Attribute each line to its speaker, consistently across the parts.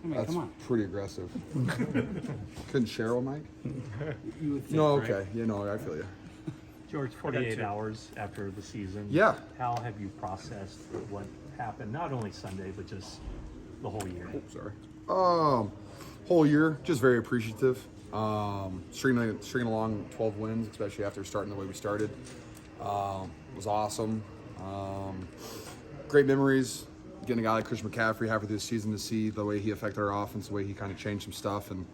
Speaker 1: I mean,
Speaker 2: That's
Speaker 1: come on.
Speaker 2: pretty aggressive. Couldn't share one, Mike?
Speaker 1: You would think,
Speaker 2: No,
Speaker 1: right?
Speaker 2: okay. You know, I feel you.
Speaker 3: George, 48 hours after the season.
Speaker 2: Yeah.
Speaker 3: How have you processed what happened, not only Sunday, but just the whole year?
Speaker 2: Oh, sorry. Whole year, just very appreciative. Stringing along 12 wins, especially after starting the way we started, was awesome. Great memories. Getting a guy like Christian McCaffrey halfway through the season to see the way he affected our offense, the way he kind of changed some stuff and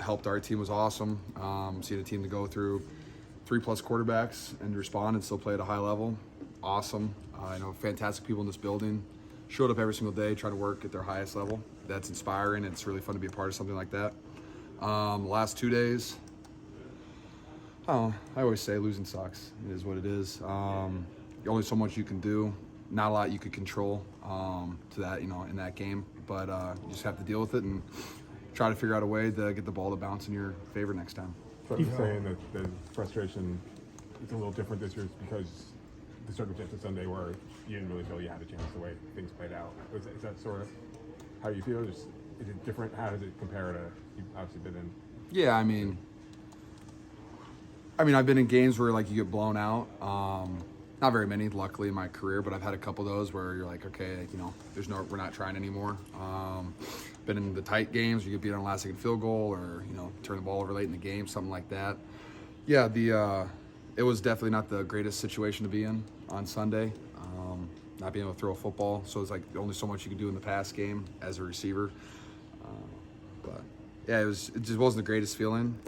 Speaker 2: helped our team was awesome. Seeing a team to go through 3+ quarterbacks and respond and still play at a high level, awesome. I know fantastic people in this building. Showed up every single day, trying to work at their highest level. That's inspiring. It's really fun to be a part of something like that. The last 2 days, I always say losing sucks. It is what it is. Only so much you can do. Not a lot you could control to that, in that game. But you just have to deal with it and try to figure out a way to get the ball to bounce in your favor next time.
Speaker 4: So you're saying that the frustration is a little different this year because the circumstance of Sunday where you didn't really feel you had a chance the way things played out. Is that sort of how you feel? Is it different? How does it compare to you've obviously been in?
Speaker 2: Yeah, I mean, I've been in games where like you get blown out. Not very many, luckily, in my career, but I've had a couple of those where you're like, okay, we're not trying anymore. Been in the tight games where you get beat on a last-second field goal, or turn the ball over late in the game, something like that. Yeah, it was definitely not the greatest situation to be in on Sunday. Not being able to throw a football, so it's like only so much you can do in the pass game as a receiver. But yeah, it just wasn't the greatest feeling.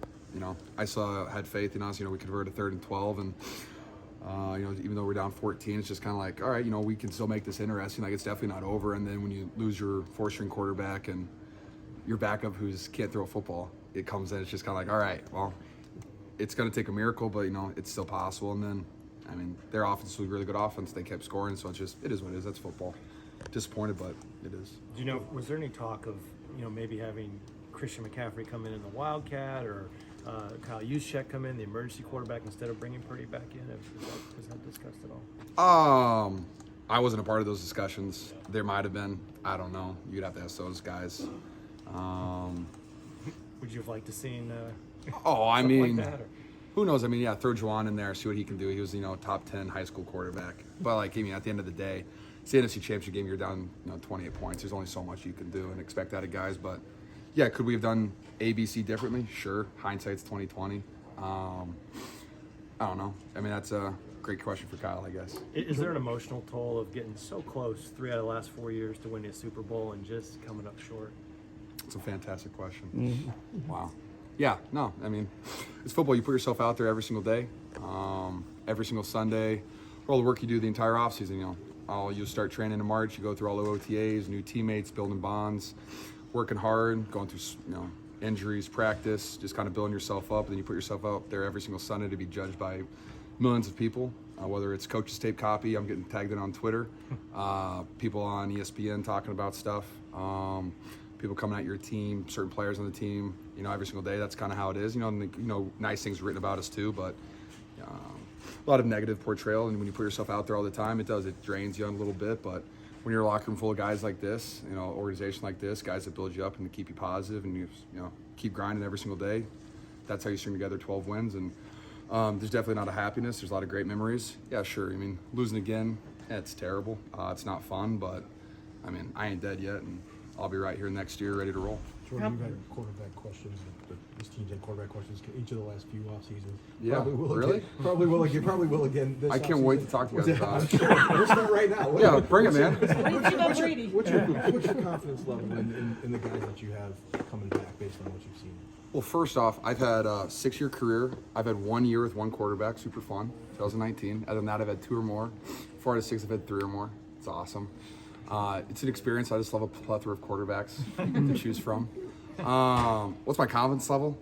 Speaker 2: I had faith in us. We converted 3rd and 12, and even though we're down 14, it's just kind of like, all right, we can still make this interesting. Like, it's definitely not over. And then when you lose your 4th-string quarterback and your backup who's can't throw a football, it comes in. It's just kind of like, all right, well, it's going to take a miracle, but it's still possible. And then, their offense was a really good offense. They kept scoring, so it is what it is. That's football. Disappointed, but it is.
Speaker 5: Was there any talk of maybe having Christian McCaffrey come in the Wildcat, or Kyle Juszczyk come in, the emergency quarterback, instead of bringing Purdy back in? Is that discussed at all?
Speaker 2: I wasn't a part of those discussions. There might have been. I don't know. You'd have to ask those guys.
Speaker 5: Would you have liked to seen?
Speaker 2: Like
Speaker 5: that, or?
Speaker 2: Who knows? Throw Juwan in there, see what he can do. He was, top 10 high school quarterback. But at the end of the day, it's the NFC Championship game. You're down, 28 points. There's only so much you can do and expect out of guys. But yeah, could we have done A, B, C differently? Sure. Hindsight's 20/20. I don't know. That's a great question for Kyle, I guess.
Speaker 5: Is there an emotional toll of getting so close 3 out of the last 4 years to winning a Super Bowl and just coming up short?
Speaker 2: It's a fantastic question. Wow. Yeah, no, it's football. You put yourself out there every single day, every single Sunday, all the work you do the entire offseason, you start training in March, you go through all the OTAs, new teammates, building bonds, working hard, going through, injuries, practice, just kind of building yourself up. And then you put yourself out there every single Sunday to be judged by millions of people, whether it's coach's tape copy, I'm getting tagged in on Twitter, people on ESPN talking about stuff, people coming at your team, certain players on the team, every single day. That's kind of how it is. Nice things written about us too, but a lot of negative portrayal. And when you put yourself out there all the time, it drains you a little bit. But when you're a locker room full of guys like this, organization like this, guys that build you up and to keep you positive and you keep grinding every single day, that's how you string together 12 wins. And there's definitely not a happiness. There's a lot of great memories. Yeah, sure. Losing again, it's terrible. It's not fun, but I ain't dead yet, and I'll be right here next year ready to roll.
Speaker 6: Jordan, you've had quarterback questions. This team's had quarterback questions each of the last few off seasons.
Speaker 2: Yeah,
Speaker 6: Really? Probably will again. This
Speaker 2: I can't wait to talk to you guys about it.
Speaker 6: We'll start right now.
Speaker 2: Yeah, bring it, man.
Speaker 6: What's your confidence level in the guys that you have coming back based on what you've seen?
Speaker 2: Well, first off, I've had a 6-year career. I've had 1 year with one quarterback, super fun, 2019. Other than that, I've had 2 or more. 4 out of 6, I've had 3 or more. It's awesome. It's an experience. I just love a plethora of quarterbacks to choose from. What's my confidence level?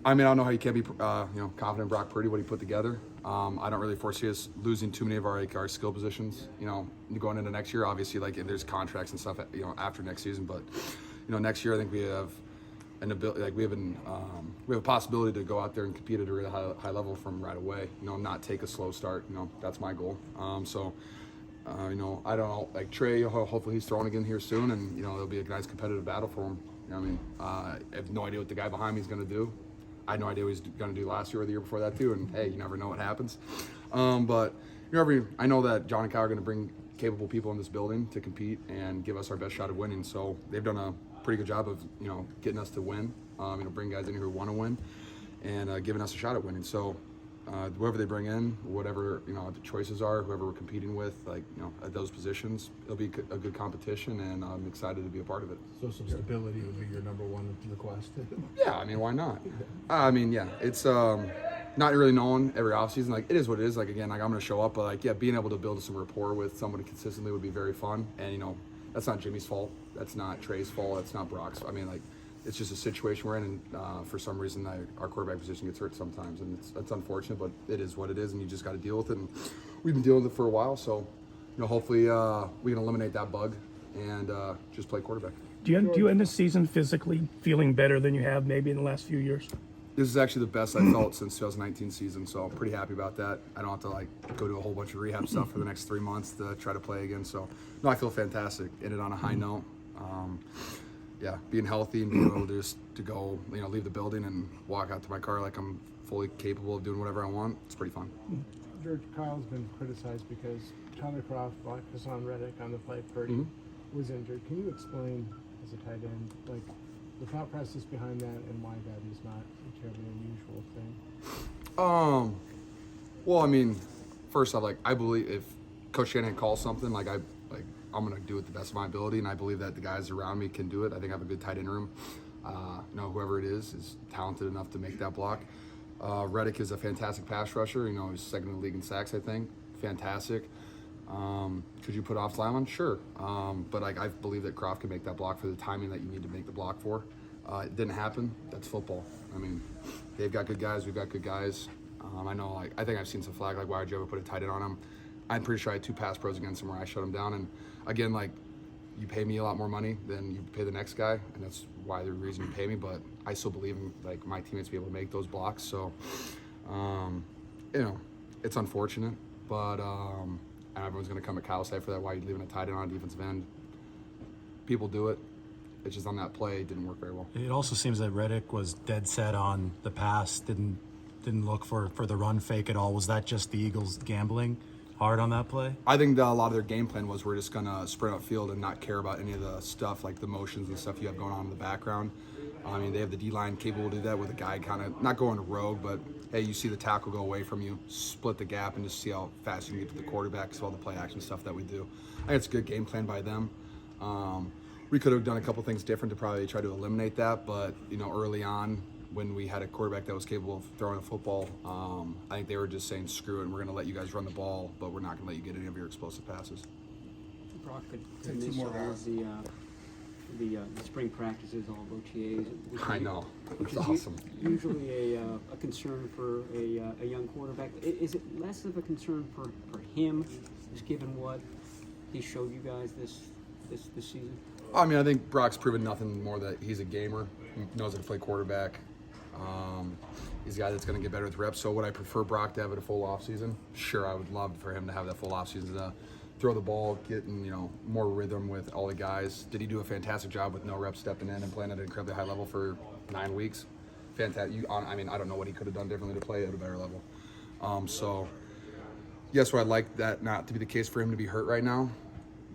Speaker 2: I don't know how you can't be, confident in Brock Purdy, what he put together. I don't really foresee us losing too many of our skill positions. Going into next year, obviously, there's contracts and stuff, after next season. But, next year, I think we have an ability, we have a possibility to go out there and compete at a really high level from right away. Not take a slow start. That's my goal. So You know, I don't know, like Trey, hopefully he's throwing again here soon, and, you know, it'll be a nice competitive battle for him. You know what I mean? I have no idea what the guy behind me is going to do. I had no idea what he was going to do last year or the year before that, too, and hey, you never know what happens. But I know that John and Kyle are going to bring capable people in this building to compete and give us our best shot of winning, so they've done a pretty good job of, you know, getting us to win, you know, bring guys in here who want to win, and giving us a shot at winning. So whoever they bring in, whatever, you know, the choices are, whoever we're competing with, like, you know, at those positions, it'll be a good competition, and I'm excited to be a part of it.
Speaker 6: So some stability would be your number one request.
Speaker 2: Yeah, I mean, why not? I mean, yeah, it's not really known every offseason. Like, it is what it is. Like, again, like, I'm going to show up, but, like, yeah, being able to build some rapport with somebody consistently would be very fun. And, you know, that's not Jimmy's fault. That's not Trey's fault. That's not Brock's. I mean, like, it's just a situation we're in, and for some reason, our quarterback position gets hurt sometimes, and it's unfortunate, but it is what it is, and you just got to deal with it. And we've been dealing with it for a while, so, you know, hopefully we can eliminate that bug and just play quarterback.
Speaker 1: Do you end the season physically feeling better than you have maybe in the last few years?
Speaker 2: This is actually the best I felt since 2019 season, so I'm pretty happy about that. I don't have to, like, go do a whole bunch of rehab stuff for the next 3 months to try to play again. So, no, I feel fantastic. Ended on a high note. Yeah, being healthy and being able to go, you know, leave the building and walk out to my car like I'm fully capable of doing whatever I want. It's pretty fun.
Speaker 7: George, Kyle's been criticized because Tyler Croft blocked Hassan Reddick on the play. Purdy was injured. Can you explain, as a tight end, like, the thought process behind that and why that is not a terribly unusual thing?
Speaker 2: Well, I mean, first off, like, I believe if Coach Shanahan calls something, I'm gonna do it the best of my ability, and I believe that the guys around me can do it. I think I have a good tight end room. You know, whoever it is talented enough to make that block. Reddick is a fantastic pass rusher. You know, he's second in the league in sacks, I think. Fantastic. Could you put off lineman? Sure. But I believe that Croft can make that block for the timing that you need to make the block for. It didn't happen. That's football. I mean, they've got good guys. We've got good guys. I know, like, I think I've seen some flag, like, why would you ever put a tight end on him? I'm pretty sure I had 2 pass pros against him where I shut him down. And again, like, you pay me a lot more money than you pay the next guy, and that's why the reason you pay me. But I still believe in, like, my teammates to be able to make those blocks. So, you know, it's unfortunate, but everyone's going to come at Kyle's side for that. Why are you leaving a tight end on a defensive end? People do it. It's just on that play, it didn't work very well.
Speaker 8: It also seems that Reddick was dead set on the pass, didn't look for the run fake at all. Was that just the Eagles gambling hard on that play?
Speaker 2: I think that a lot of their game plan was we're just going to sprint upfield and not care about any of the stuff, like the motions and stuff you have going on in the background. I mean, they have the D-line capable to do that with a guy kind of not going rogue, but, hey, you see the tackle go away from you, split the gap, and just see how fast you can get to the quarterback because of all the play action stuff that we do. I think it's a good game plan by them. We could have done a couple things different to probably try to eliminate that, but, you know, early on when we had a quarterback that was capable of throwing a football, I think they were just saying, screw it, and we're going to let you guys run the ball, but we're not going to let you get any of your explosive passes.
Speaker 9: Brock could miss all of the spring practices, all of OTAs.
Speaker 2: I know.
Speaker 9: Which
Speaker 2: It's
Speaker 9: is
Speaker 2: awesome.
Speaker 9: Usually a concern for a young quarterback. Is it less of a concern for him, just given what he showed you guys this season?
Speaker 2: I mean, I think Brock's proven nothing more that he's a gamer. He knows how to play quarterback. He's a guy that's going to get better with reps. So would I prefer Brock to have it a full offseason? Sure, I would love for him to have that full offseason to throw the ball, getting, you know, more rhythm with all the guys. Did he do a fantastic job with no reps stepping in and playing at an incredibly high level for 9 weeks? Fantastic. I mean, I don't know what he could have done differently to play at a better level. So, yes, would I like that not to be the case for him to be hurt right now?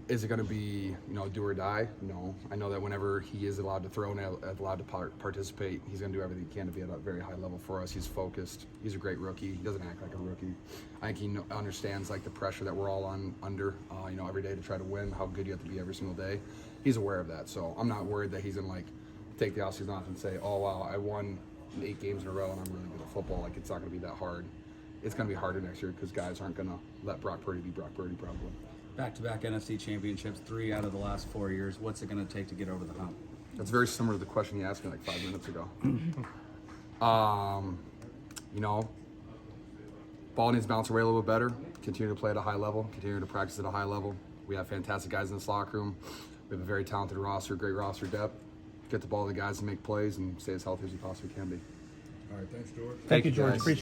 Speaker 2: Is it going to be, you know, do or die? No. I know that whenever he is allowed to throw and allowed to participate, he's going to do everything he can to be at a very high level for us. He's focused. He's a great rookie. He doesn't act like a rookie. I think he understands, like, the pressure that we're all under, you know, every day to try to win, how good you have to be every single day. He's aware of that. So I'm not worried that he's going to, like, take the offseason off and say, oh, wow, I won 8 games in a row and I'm really good at football. Like, it's not going to be that hard. It's going to be harder next year because guys aren't going to let Brock Purdy be Brock Purdy probably.
Speaker 10: Back-to-back NFC championships, 3 out of the last 4 years. What's it going to take to get over the hump?
Speaker 2: That's very similar to the question you asked me like 5 minutes ago. You know, ball needs to bounce away a little bit better, continue to play at a high level, continue to practice at a high level. We have fantastic guys in this locker room. We have a very talented roster, great roster depth. Get the ball to the guys and make plays and stay as healthy as you possibly can be.
Speaker 6: All right, thanks, George.
Speaker 1: Thank you, George.
Speaker 2: guys.
Speaker 1: Appreciate it.